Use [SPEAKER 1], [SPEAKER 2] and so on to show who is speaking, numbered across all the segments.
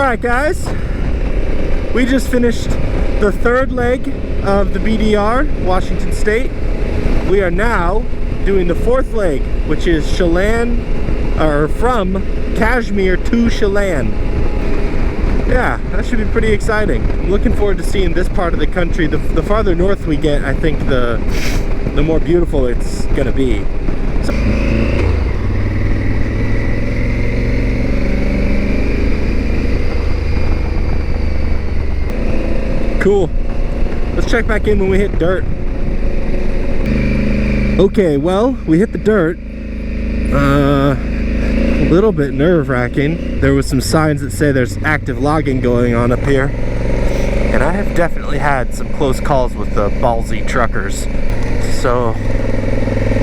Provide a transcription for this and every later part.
[SPEAKER 1] Alright guys, we just finished the third leg of the BDR, Washington State. We are now doing the fourth leg, which is Chelan, or from Cashmere to Chelan. Yeah, that should be pretty exciting. I'm looking forward to seeing this part of the country. The farther north we get, I think the more beautiful it's gonna be. Cool. Let's check back in when we hit dirt. Okay, well, we hit the dirt. A little bit nerve-wracking. There was some signs that say there's active logging going on up here. And I have definitely had some close calls with the ballsy truckers. So,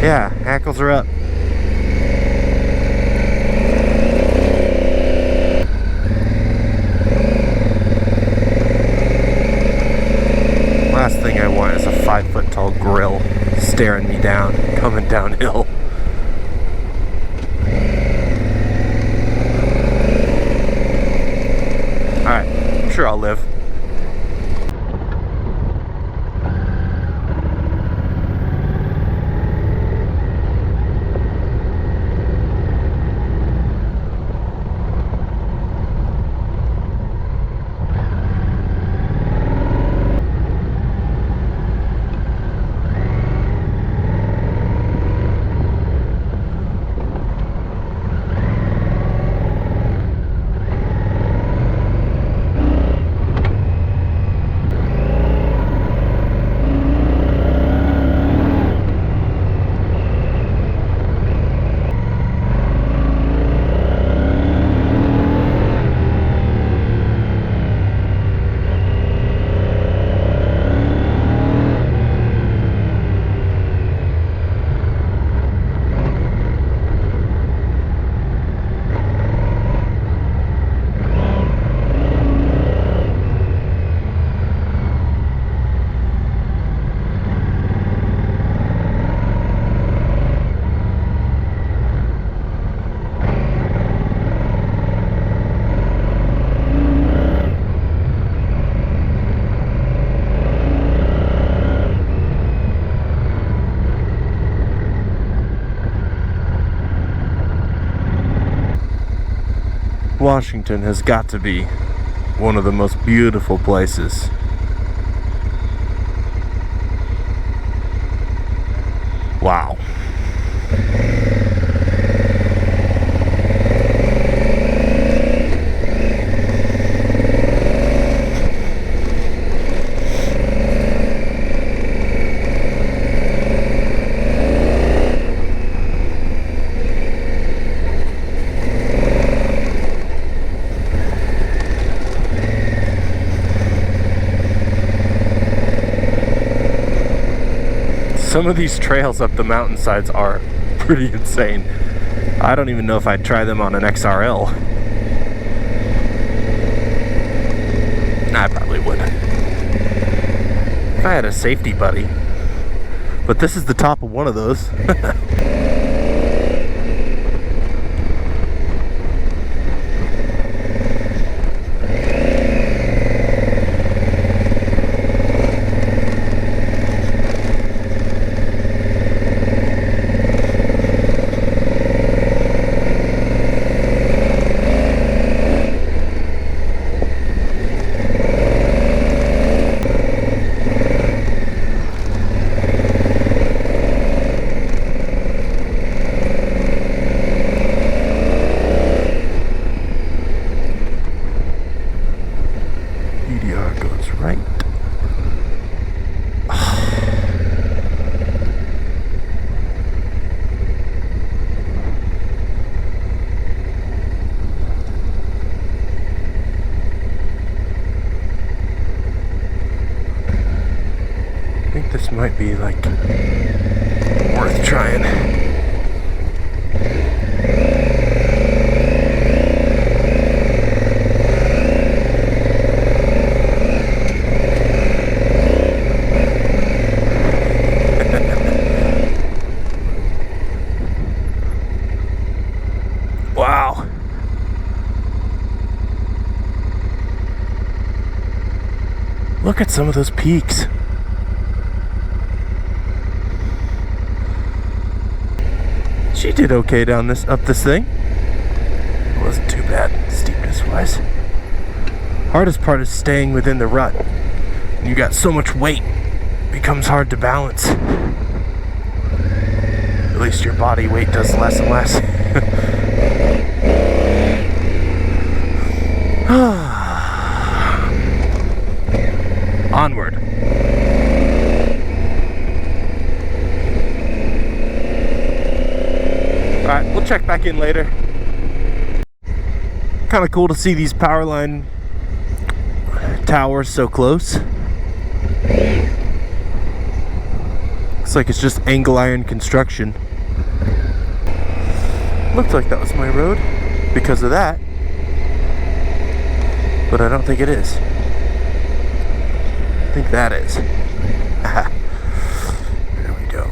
[SPEAKER 1] yeah, hackles are up. Last thing I want is a 5-foot tall grill staring me down, coming downhill. Alright, I'm sure I'll live. Washington has got to be one of the most beautiful places. Wow. Some of these trails up the mountainsides are pretty insane. I don't even know if I'd try them on an XRL. I probably would. If I had a safety buddy. But this is the top of one of those. BDR goes right. I think this might be like worth trying. Look at some of those peaks. She did okay up this thing. It wasn't too bad, steepness-wise. Hardest part is staying within the rut. You got so much weight, it becomes hard to balance. At least your body weight does less and less. Onward. Alright, we'll check back in later. Kind of cool to see these power line towers so close. Looks like it's just angle iron construction. Looked like that was my road because of that, but I don't think it is. I think that is. There we go.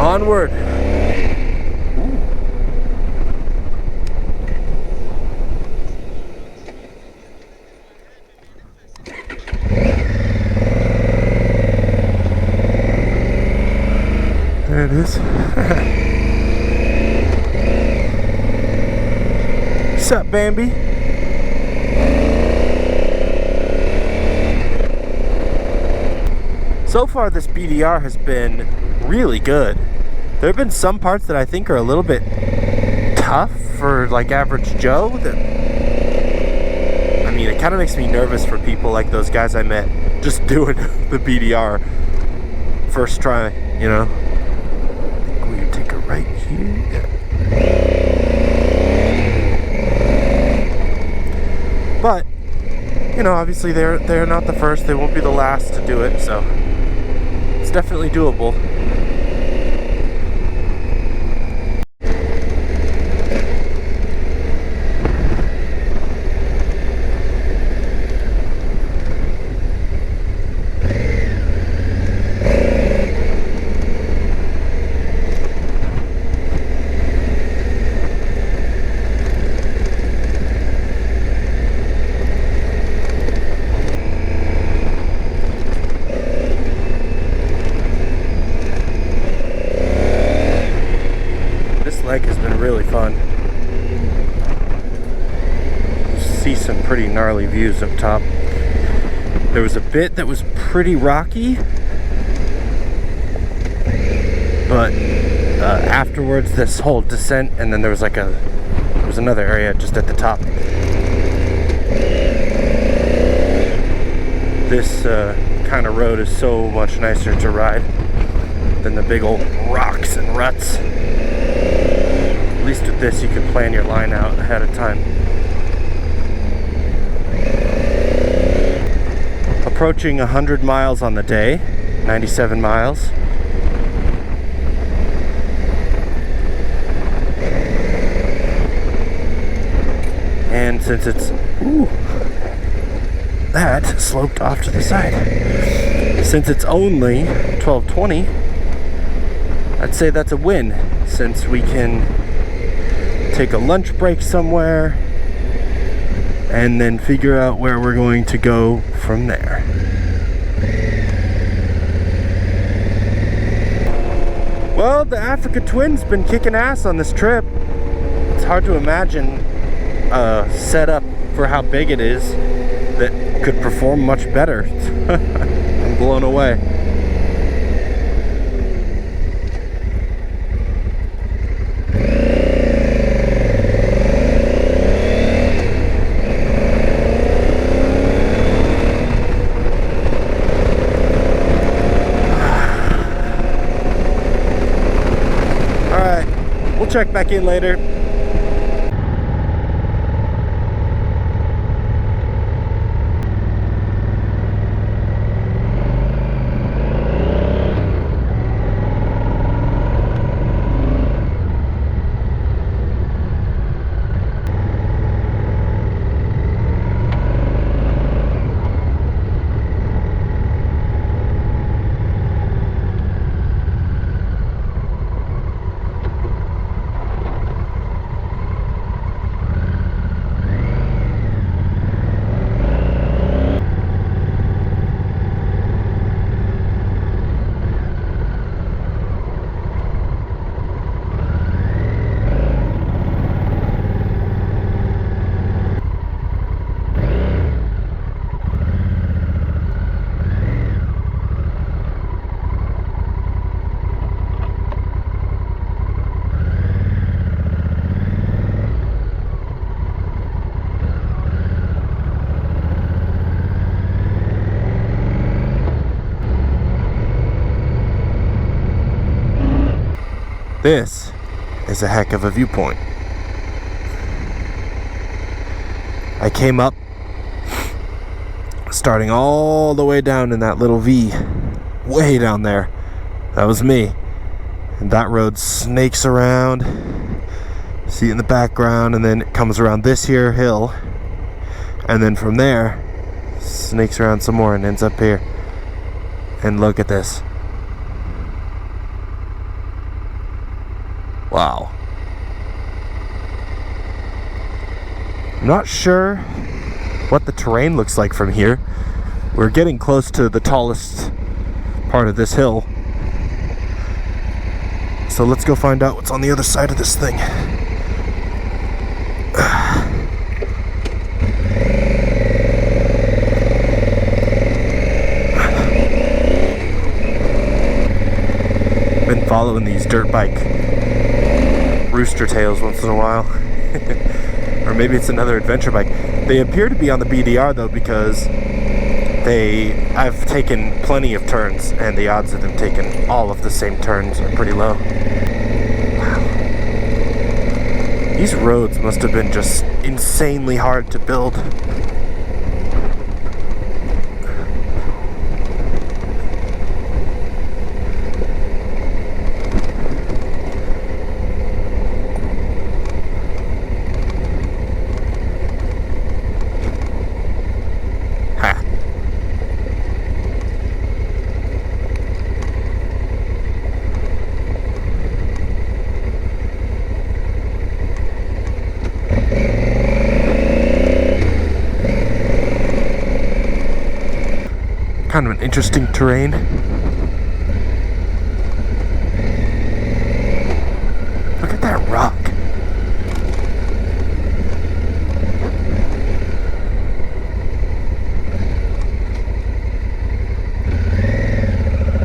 [SPEAKER 1] Onward. There it is. What's up, Bambi? So far, this BDR has been really good. There have been some parts that I think are a little bit tough for like average Joe. I mean, it kind of makes me nervous for people like those guys I met just doing the BDR first try, you know. I think we take a right here. Yeah. But, you know, obviously they're not the first. They won't be the last to do it, so it's definitely doable. Lake has been really fun. You see some pretty gnarly views up top. There was a bit that was pretty rocky, but afterwards this whole descent, and then there was another area just at the top. This kind of road is so much nicer to ride than the big old rocks and ruts. At least with this, you can plan your line out ahead of time. Approaching 100 miles on the day, 97 miles. And since it's, that sloped off to the side. Since it's only 12:20, I'd say that's a win, since we can take a lunch break somewhere and then figure out where we're going to go from there. Well, the Africa Twin's been kicking ass on this trip. It's hard to imagine a setup for how big it is that could perform much better. I'm blown away. Check back in later. This is a heck of a viewpoint. I came up, starting all the way down in that little V, way down there. That was me. And that road snakes around, see it in the background, and then it comes around this here hill, and then from there, snakes around some more and ends up here. And look at this. Wow. I'm not sure what the terrain looks like from here. We're getting close to the tallest part of this hill. So let's go find out what's on the other side of this thing. Been following these dirt bike rooster tails once in a while. Or maybe it's another adventure bike. They appear to be on the BDR though, because I've taken plenty of turns, and the odds of them taking all of the same turns are pretty low. Wow. These roads must have been just insanely hard to build. Kind of an interesting terrain. Look at that rock.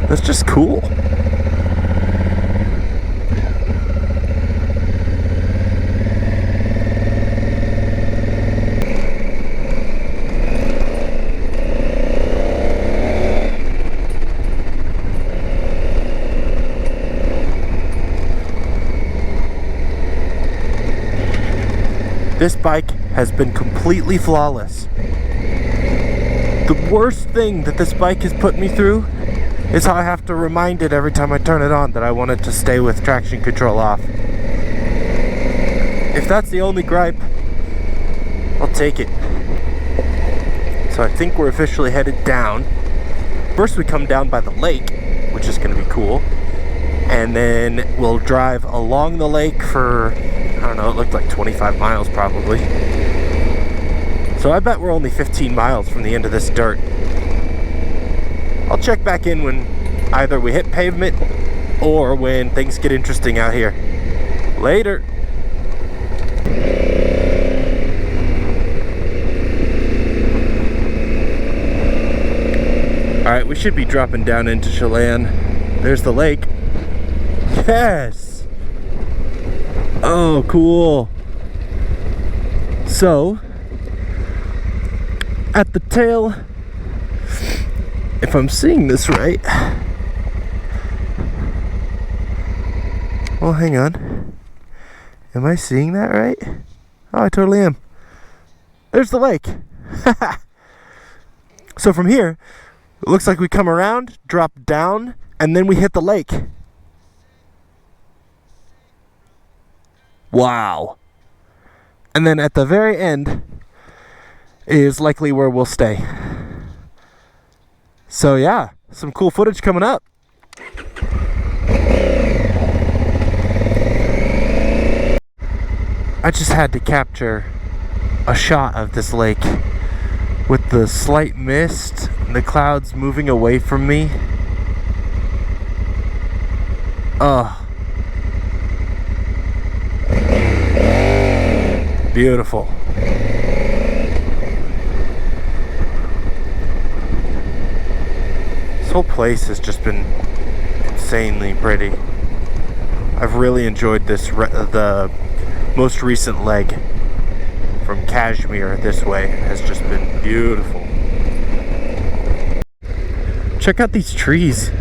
[SPEAKER 1] That's just cool. This bike has been completely flawless. The worst thing that this bike has put me through is how I have to remind it every time I turn it on that I want it to stay with traction control off. If that's the only gripe, I'll take it. So I think we're officially headed down. First we come down by the lake, which is going to be cool. And then we'll drive along the lake for, I don't know, it looked like 25 miles probably. So I bet we're only 15 miles from the end of this dirt. I'll check back in when either we hit pavement or when things get interesting out here. Later. Alright, we should be dropping down into Chelan. There's the lake. Yes! Oh, cool. So, at the tail, if I'm seeing this right, well, hang on. Am I seeing that right? Oh, I totally am. There's the lake. So from here, it looks like we come around, drop down, and then we hit the lake. Wow. And then at the very end is likely where we'll stay. So yeah, some cool footage coming up. I just had to capture a shot of this lake with the slight mist and the clouds moving away from me. Oh. Beautiful. This whole place has just been insanely pretty. I've really enjoyed this, the most recent leg from Cashmere this way has just been beautiful. Check out these trees.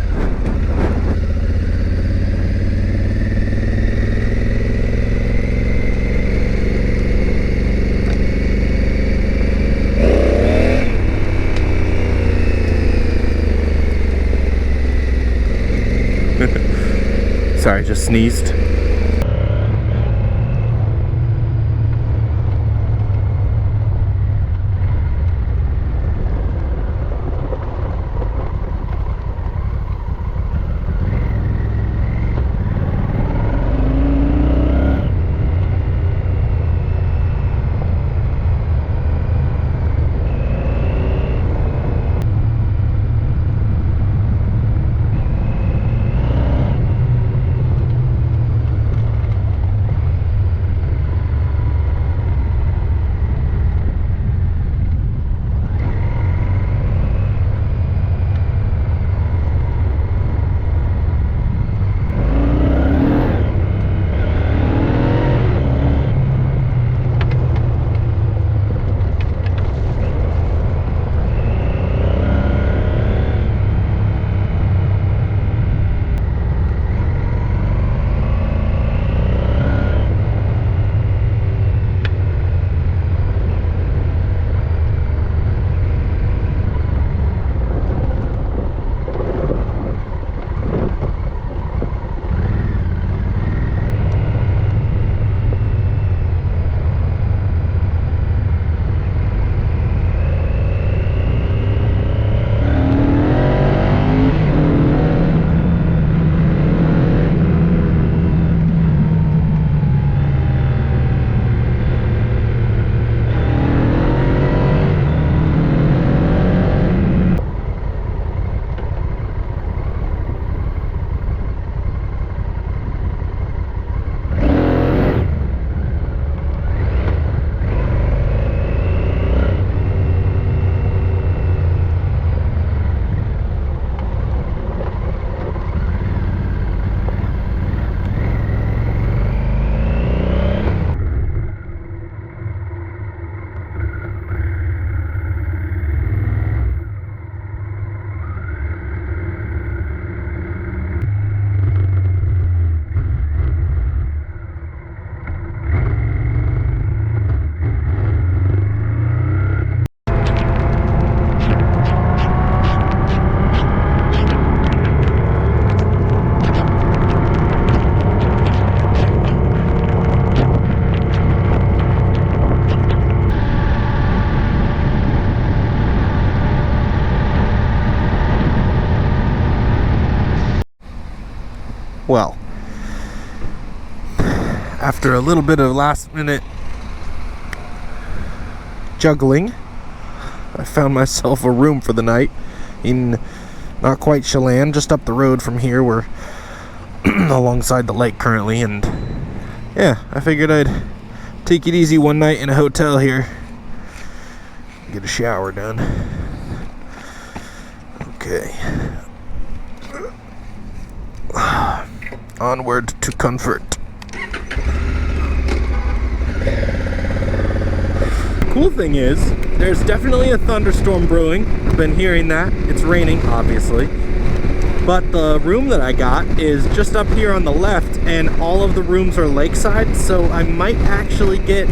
[SPEAKER 1] sneezed. Well, after a little bit of last minute juggling, I found myself a room for the night in not quite Chelan, just up the road from here. We're alongside the lake currently, and yeah, I figured I'd take it easy one night in a hotel here, get a shower done. Okay. Onward to comfort. Cool thing is, there's definitely a thunderstorm brewing. I've been hearing that. It's raining, obviously. But the room that I got is just up here on the left, and all of the rooms are lakeside, so I might actually get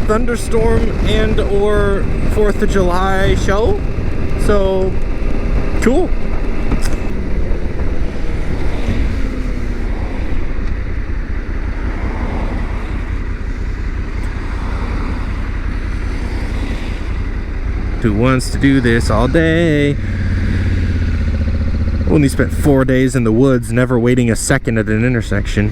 [SPEAKER 1] thunderstorm and or 4th of July show. So, cool. Who wants to do this all day? Only spent 4 days in the woods, never waiting a second at an intersection.